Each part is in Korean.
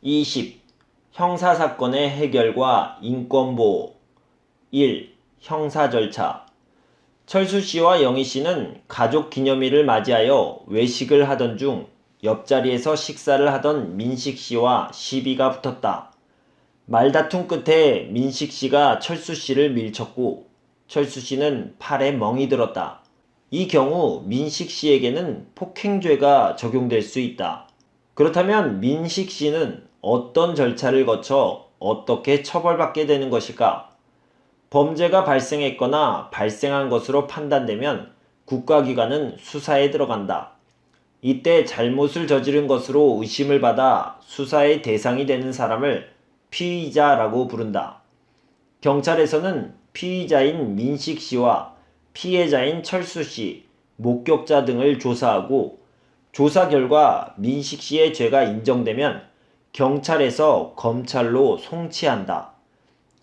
20. 형사사건의 해결과 인권보호. 1. 형사 절차. 철수 씨와 영희 씨는 가족 기념일을 맞이하여 외식을 하던 중 옆자리에서 식사를 하던 민식 씨와 시비가 붙었다. 말다툼 끝에 민식 씨가 철수 씨를 밀쳤고 철수 씨는 팔에 멍이 들었다. 이 경우 민식 씨에게는 폭행죄가 적용될 수 있다. 그렇다면 민식 씨는 어떤 절차를 거쳐 어떻게 처벌받게 되는 것일까? 범죄가 발생했거나 발생한 것으로 판단되면 국가기관은 수사에 들어간다. 이때 잘못을 저지른 것으로 의심을 받아 수사의 대상이 되는 사람을 피의자라고 부른다. 경찰에서는 피의자인 민식 씨와 피해자인 철수 씨, 목격자 등을 조사하고 조사 결과 민식 씨의 죄가 인정되면 경찰에서 검찰로 송치한다.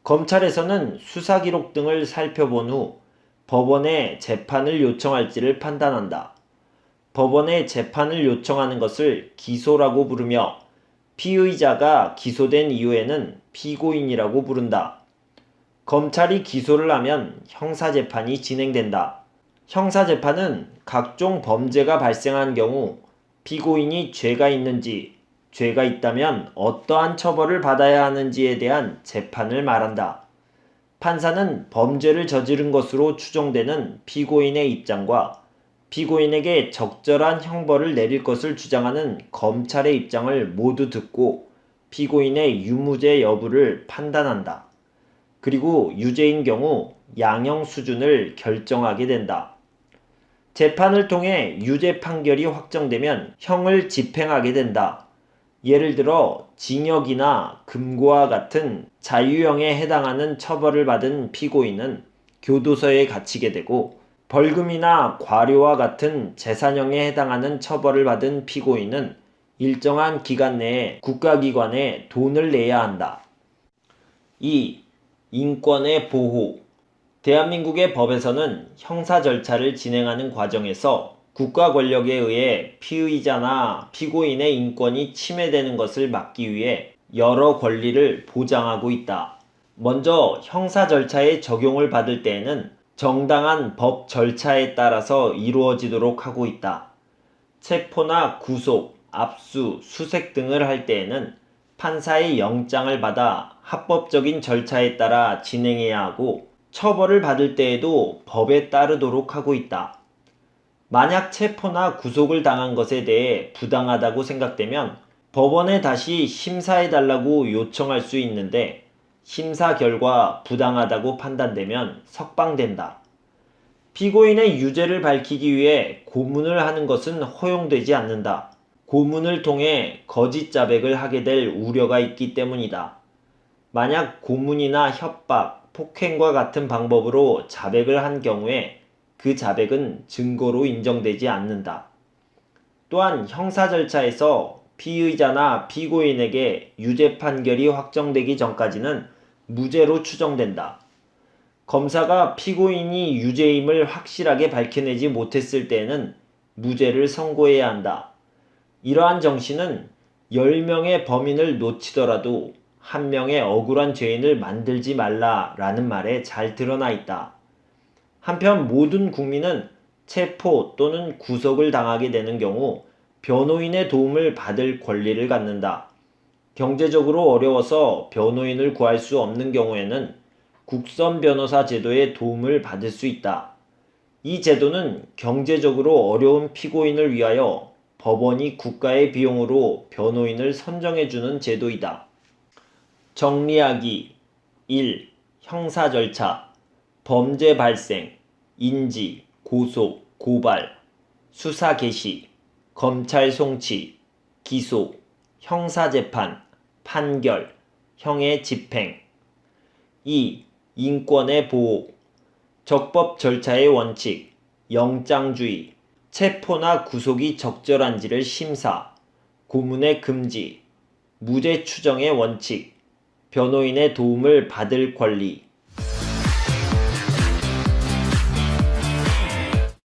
검찰에서는 수사 기록 등을 살펴본 후 법원에 재판을 요청할지를 판단한다. 법원에 재판을 요청하는 것을 기소라고 부르며 피의자가 기소된 이후에는 피고인이라고 부른다. 검찰이 기소를 하면 형사재판이 진행된다. 형사재판은 각종 범죄가 발생한 경우 피고인이 죄가 있는지, 죄가 있다면 어떠한 처벌을 받아야 하는지에 대한 재판을 말한다. 판사는 범죄를 저지른 것으로 추정되는 피고인의 입장과 피고인에게 적절한 형벌을 내릴 것을 주장하는 검찰의 입장을 모두 듣고 피고인의 유무죄 여부를 판단한다. 그리고 유죄인 경우 양형 수준을 결정하게 된다. 재판을 통해 유죄 판결이 확정되면 형을 집행하게 된다. 예를 들어 징역이나 금고와 같은 자유형에 해당하는 처벌을 받은 피고인은 교도소에 갇히게 되고 벌금이나 과료와 같은 재산형에 해당하는 처벌을 받은 피고인은 일정한 기간 내에 국가기관에 돈을 내야 한다. 2. 인권의 보호. 대한민국의 법에서는 형사 절차를 진행하는 과정에서 국가 권력에 의해 피의자나 피고인의 인권이 침해되는 것을 막기 위해 여러 권리를 보장하고 있다. 먼저 형사 절차의 적용을 받을 때에는 정당한 법 절차에 따라서 이루어지도록 하고 있다. 체포나 구속, 압수, 수색 등을 할 때에는 판사의 영장을 받아 합법적인 절차에 따라 진행해야 하고 처벌을 받을 때에도 법에 따르도록 하고 있다. 만약 체포나 구속을 당한 것에 대해 부당하다고 생각되면 법원에 다시 심사해달라고 요청할 수 있는데 심사 결과 부당하다고 판단되면 석방된다. 피고인의 유죄를 밝히기 위해 고문을 하는 것은 허용되지 않는다. 고문을 통해 거짓 자백을 하게 될 우려가 있기 때문이다. 만약 고문이나 협박, 폭행과 같은 방법으로 자백을 한 경우에 그 자백은 증거로 인정되지 않는다. 또한 형사 절차에서 피의자나 피고인에게 유죄 판결이 확정되기 전까지는 무죄로 추정된다. 검사가 피고인이 유죄임을 확실하게 밝혀내지 못했을 때에는 무죄를 선고해야 한다. 이러한 정신은 10명의 범인을 놓치더라도 1명의 억울한 죄인을 만들지 말라라는 말에 잘 드러나 있다. 한편 모든 국민은 체포 또는 구속을 당하게 되는 경우 변호인의 도움을 받을 권리를 갖는다. 경제적으로 어려워서 변호인을 구할 수 없는 경우에는 국선 변호사 제도의 도움을 받을 수 있다. 이 제도는 경제적으로 어려운 피고인을 위하여 법원이 국가의 비용으로 변호인을 선정해주는 제도이다. 정리하기 1. 형사 절차 범죄 발생, 인지, 고소, 고발, 수사 개시, 검찰 송치, 기소, 형사재판, 판결, 형의 집행. 2. 인권의 보호, 적법 절차의 원칙, 영장주의, 체포나 구속이 적절한지를 심사, 고문의 금지, 무죄 추정의 원칙, 변호인의 도움을 받을 권리.